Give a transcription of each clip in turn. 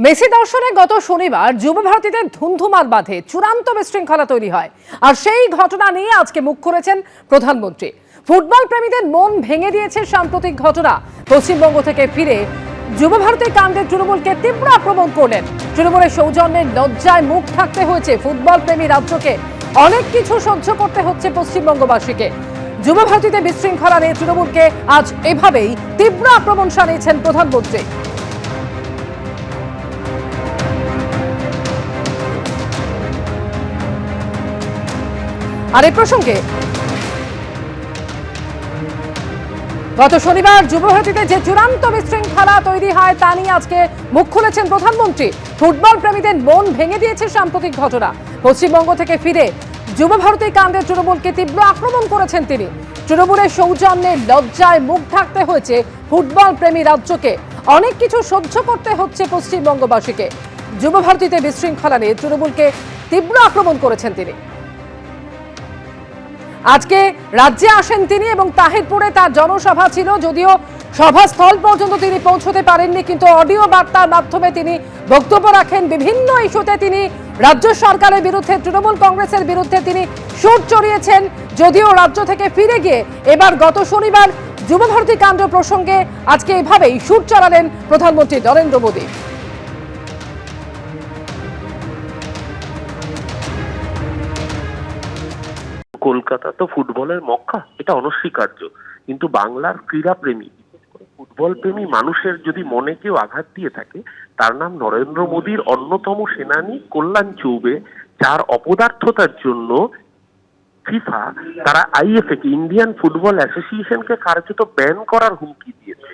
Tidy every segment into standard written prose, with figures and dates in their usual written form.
Messi দর্শনে গত শনিবার যুবভারতীতে ধুন্ধুমার বাঁধে চূড়ান্ত বিশৃঙ্খলা তৈরি হয়, আর সেই ঘটনা নিয়ে আজকে মুখ খুলেছেন প্রধানমন্ত্রী। ফুটবল প্রেমীদের মন ভেঙে দিয়েছে সাম্প্রতিক ঘটনা। পশ্চিমবঙ্গ থেকে ফিরে যুবভারতীর কাণ্ডে তৃণমূলকে তীব্র আক্রমণ করলেন। তৃণমূলের সৌজন্যে লজ্জায় মুখ থাকতে হয়েছে ফুটবল প্রেমী রাজ্যকে, অনেক কিছু সহ্য করতে হচ্ছে পশ্চিমবঙ্গবাসীকে। যুবভারতীতে বিশৃঙ্খলা নিয়ে তৃণমূলকে আজ এভাবেই তীব্র আক্রমণ শানিয়েছেন প্রধানমন্ত্রী। আর এই প্রসঙ্গে গত শনিবার যুবভারতীতে যে চূড়ান্ত বিশৃঙ্খলা তৈরি হয় তা নিয়ে আজকে মুখ খুলেছেন প্রধানমন্ত্রী। ফুটবল প্রেমীদের মন ভেঙে দিয়েছে সাম্প্রতিক ঘটনা। পশ্চিমবঙ্গ থেকে ফিরে যুবভারতী কাণ্ডে তৃণমূলকে তীব্র আক্রমণ করেছেন তিনি। তৃণমূলের সৌজন্যে লজ্জায় মুখ ঢাকতে হয়েছে ফুটবল প্রেমী রাজ্যকে, অনেক কিছু সহ্য করতে হচ্ছে পশ্চিমবঙ্গবাসীকে। যুবভারতীতে বিশৃঙ্খলা নিয়ে তৃণমূলকে তীব্র আক্রমণ করেছেন তিনি। আজকে রাজ্যে আসেন তিনি এবং তাহিরপুরে তার জনসভা ছিল। যদিও সভাস্থল পর্যন্ত তিনি পৌঁছতে পারেননি, কিন্তু অডিও বার্তার মাধ্যমে তিনি বক্তব্য রাখেন। বিভিন্ন ইস্যুতে তিনি রাজ্য সরকারের বিরুদ্ধে, তৃণমূল কংগ্রেসের বিরুদ্ধে তিনি সুর চড়িয়েছেন। যদিও রাজ্য থেকে ফিরে গিয়ে এবার গত শনিবার যুবভারতী কাণ্ড প্রসঙ্গে আজকে এভাবেই সুর চড়ালেন প্রধানমন্ত্রী নরেন্দ্র মোদী। কলকাতা তো ফুটবলের মক্কা, এটা অনস্বীকার্য। কিন্তু বাংলার ক্রীড়াপ্রেমী, বিশেষ করে ফুটবল প্রেমী মানুষের যদি মনে কেউ আঘাত দিয়ে থাকে, তার নাম নরেন্দ্র মোদীর অন্যতম সেনানী কল্যাণ চৌবে, যার অপদার্থতার জন্য ফিফা তারা আইএফএ কে, ইন্ডিয়ান ফুটবল অ্যাসোসিয়েশনকে কার্যত ব্যান করার হুমকি দিয়েছে।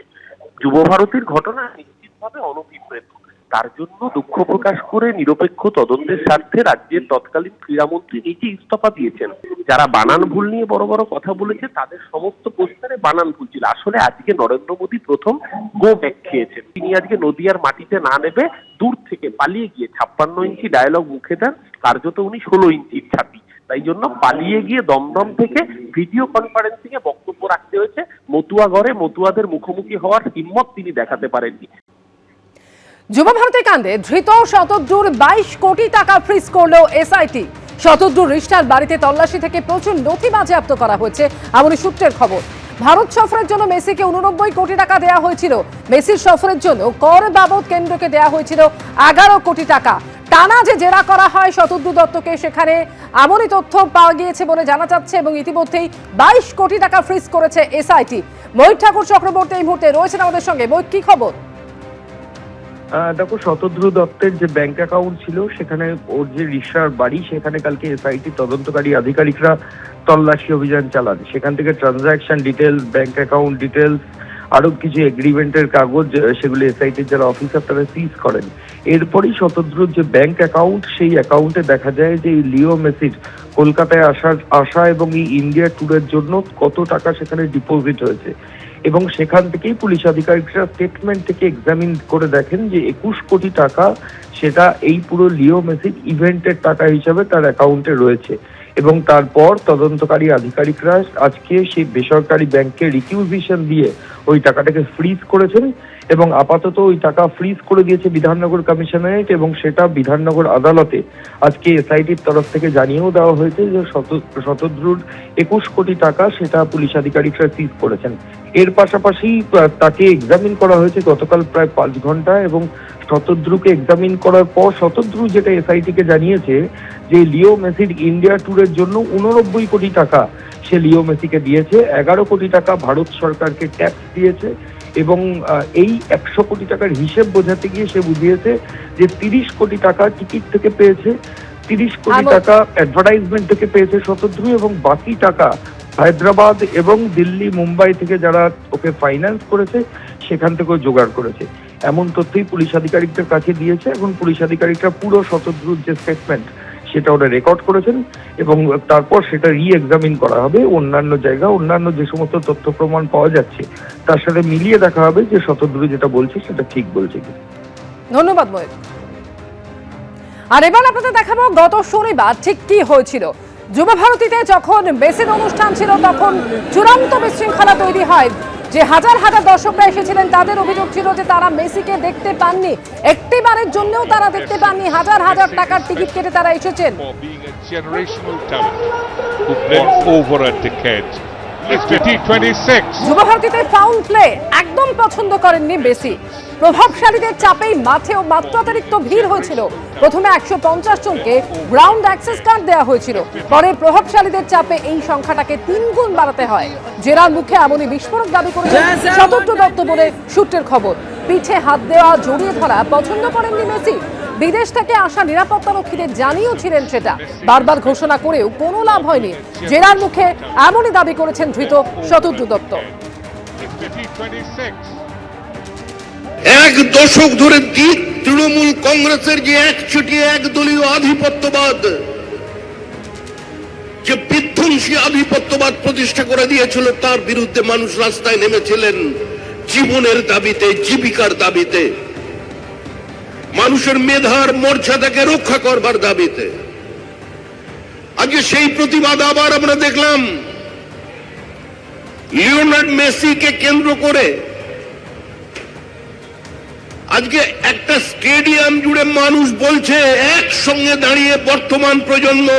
যুবভারতীর ঘটনা নিশ্চিতভাবে অনভিপ্রেত। তার জন্য দুঃখ প্রকাশ করে নিরপেক্ষ তদন্তের স্বার্থে রাজ্যের তৎকালীন ক্রীড়ামন্ত্রী নিজে ইস্তফা দিয়েছেন। যারা বানান ভুল নিয়ে বড় বড় কথা বলেছে তাদের সমস্ত পোস্টারে বানান ভুল ছিল। আসলে আজকে নরেন্দ্র মোদী প্রথম গো ব্যাক খেয়েছেন। তিনি আজকে নদিয়ার মাটিতে না নেবে দূর থেকে পালিয়ে গিয়ে 56 ইঞ্চি ডায়লগ মুখে দেন, কার্যত উনি 16 ইঞ্চির ছাতি। তাই জন্য পালিয়ে গিয়ে দমদম থেকে ভিডিও কনফারেন্সিং এ বক্তব্য রাখতে হয়েছে। মতুয়াগড়ে মতুয়াদের মুখোমুখি হওয়ার হিম্মত তিনি দেখাতে পারেননি। যুবভারতী কাণ্ডে ধৃত শতদ্রুর 22 কোটি টাকা ফ্রিজ করল এসআইটি। শতদ্রুর রিস্টার বাড়িতে তল্লাশি থেকে প্রচুর নথি বাজেয়াপ্ত করা হয়েছে, এমনই সূত্রের খবর। ভারত সফরের জন্য মেসিকে 89 কোটি টাকা দেওয়া হয়েছিল। মেসির সফরের জন্য কর বাবদ কেন্দ্রকে দেওয়া হয়েছিল 11 কোটি টাকা। টানা যে জেরা করা হয় শতদ্রু দত্তকে, সেখানে এমনই তথ্য পাওয়া গিয়েছে বলে জানা যাচ্ছে এবং ইতিমধ্যেই 22 কোটি টাকা ফ্রিজ করেছে এসআইটি। ময়ূর ঠাকুর চক্রবর্তী এই মুহূর্তে রয়েছেন আমাদের সঙ্গে। ময়ূর, কি খবর? দেখো, শতদ্রু দত্তের যে ব্যাংক অ্যাকাউন্ট ছিল, সেখানে ওর যে রিসার বাড়ি, সেখানে কালকে এসআইটি তদন্তকারী আধিকারিকরা তল্লাশি অভিযান চালান। সেখান থেকে transaction details, bank account details, আরো কিছু এগ্রিমেন্টের কাগজ, সেগুলো এসআইটির যারা অফিসার তারা সিজ করেন। এরপরই শতদ্রুর যে ব্যাংক অ্যাকাউন্ট, সেই অ্যাকাউন্টে দেখা যায় যে লিও মেসির কলকাতায় আসা এবং এই ইন্ডিয়া ট্যুরের জন্য কত টাকা সেখানে ডিপোজিট হয়েছে। এবং সেখান থেকেই পুলিশ আধিকারিকরা স্টেটমেন্ট থেকে এক্সামিন করে দেখেন যে 21 কোটি টাকা সেটা এই পুরো লিও মেসির ইভেন্টের টাকা হিসাবে তার অ্যাকাউন্টে রয়েছে। এবং তারপর তদন্তকারী আধিকারিকরা আজকে সেই বেসরকারি ব্যাংকে রিকিউজিশন দিয়ে ওই টাকাটাকে ফ্রিজ করেছেন এবং আপাতত ওই টাকা ফ্রিজ করে দিয়েছে বিধাননগর কমিশনারেট, এবং সেটা বিধাননগর আদালতে আজকে এসআইটির তরফ থেকে জানিয়েও দেওয়া হয়েছে যে শতদ্রুর 21 কোটি টাকা সেটা পুলিশ আধিকারিকরা সিজ করেছেন। এর পাশাপাশি তাকে এক্সামিন করা হয়েছে গতকাল প্রায় 5 ঘন্টা, এবং শতদ্রুকে এক্সামিন করার পর শতদ্রু যেটা এসআইটিকে জানিয়েছে যে লিও মেসির ইন্ডিয়া ট্যুরের জন্য 89 কোটি টাকা সে লিও মেসিকে দিয়েছে, 11 কোটি টাকা ভারত সরকারকে ট্যাক্স দিয়েছে, এবং এই 100 কোটি টাকার হিসেব বোঝাতে গিয়ে সে বুঝিয়েছে যে 30 কোটি টাকা টিকিট থেকে পেয়েছে, 30 কোটি টাকা অ্যাডভার্টাইজমেন্ট থেকে পেয়েছে শতদ্রু, এবং বাকি টাকা হায়দ্রাবাদ এবং দিল্লি, মুম্বাই থেকে যারা ওকে ফাইন্যান্স করেছে সেখান থেকেও জোগাড় করেছে। এমন তথ্যই পুলিশ আধিকারিকদের কাছে দিয়েছে। এখন পুলিশ আধিকারিকরা পুরো শতদ্রুর যে স্টেটমেন্ট সেটা ওরা রেকর্ড করেছেন, এবং তারপর সেটা রি-এক্সামিন করা হবে। অন্যান্য জায়গা, অন্যান্য যে সমস্ত তথ্য প্রমাণ পাওয়া যাচ্ছে তার সাথে মিলিয়ে দেখা হবে যে শতদ্রু যেটা বলছে সেটা ঠিক বলছে কি। ধন্যবাদ ময়ূর। আর এবার আপনাদের দেখাবো গত শনিবার ঠিক কি হয়েছিল। যুবভারতীতে যখন মেসির অনুষ্ঠান ছিল তখন চূড়ান্ত বিশৃঙ্খলা তৈরি হয়। যে হাজার হাজার দর্শকরা এসেছিলেন তাদের অভিযোগ ছিল যে তারা মেসিকে দেখতে পাননি। একটি একটিবারের জন্যও তারা দেখতে পাননি, হাজার হাজার টাকার টিকিট কেটে তারা এসেছেন। For being a generational talent who blends over a decade. It's 2026. যুবভারতীতে ফাউল প্লে একদম পছন্দ করেননি মেসি। প্রভাবশালীদের চাপেই মাঠেও মাত্রাতিরিক্ত ভিড় হয়েছিল। প্রথমে 150 জনকে গ্রাউন্ড অ্যাক্সেস কার্ড দেওয়া হয়েছিল, পরে প্রভাবশালীদের চাপে এই সংখ্যাটাকে 3 গুণ বাড়াতে হয়। জেরার মুখে এমনই বিস্ফোরক দাবি করেছেন শতদ্রু দত্ত বলে সূত্রের খবর। পিঠে হাত দেওয়া, জড়িয়ে ধরা পছন্দ করেননি মেসি। বিদেশ থেকে আসা নিরাপত্তারক্ষীদের জানিয়েছিলেন সেটা, বারবার ঘোষণা করেও কোনো লাভ হয়নি। জেরার মুখে এমনই দাবি করেছেন ধৃত শতদ্রু দত্ত। It's 2026. এক দশক ধরে তৃণমূল কংগ্রেসের যে একচেটিয়া একদলীয় আধিপত্যবাদ, যে বিধ্বংসী আধিপত্যবাদ প্রতিষ্ঠা করে দিয়েছিল, তার বিরুদ্ধে মানুষ রাস্তায় নেমেছিলেন জীবনের দাবিতে, জীবিকার দাবিতে, মানুষের মেধার মর্যাদাকে রক্ষা করবার দাবিতে। আজকে সেই প্রতিবাদ আবার আমরা দেখলাম লিওনার্ড মেসিকে কেন্দ্র করে। আজকে একটা স্টেডিয়াম জুড়ে মানুষ বলছে একসঙ্গে দাঁড়িয়ে, বর্তমান প্রজন্ম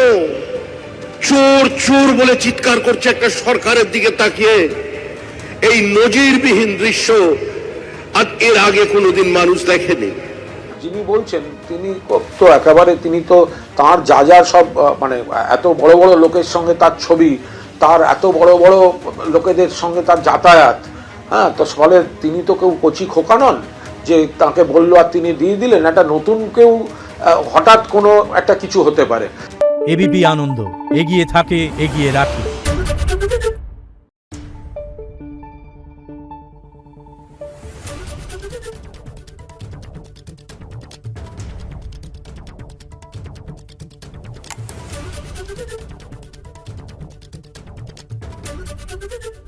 চোর চোর বলে চিৎকার করছে একটা সরকারের দিকে তাকিয়ে। এই নজিরবিহীন দৃশ্য আজ এর আগে কোনোদিন মানুষ দেখেনি। যিনি বলছেন তিনি তো একেবারে, তিনি তো তার যা যা সব মানে এত বড় বড় লোকের সঙ্গে তার ছবি, তার এত বড় বড় লোকেদের সঙ্গে তার যাতায়াত, হ্যাঁ, তো ফলে তিনি তো কেউ কচি খোকা নন যে তাকে বললো আর তিনি দিয়ে দিলেন। একটা নতুন কেউ হঠাৎ কোনো একটা কিছু হতে পারে। এবিপি আনন্দ, এগিয়ে থাকে, এগিয়ে রাখে। Thank you.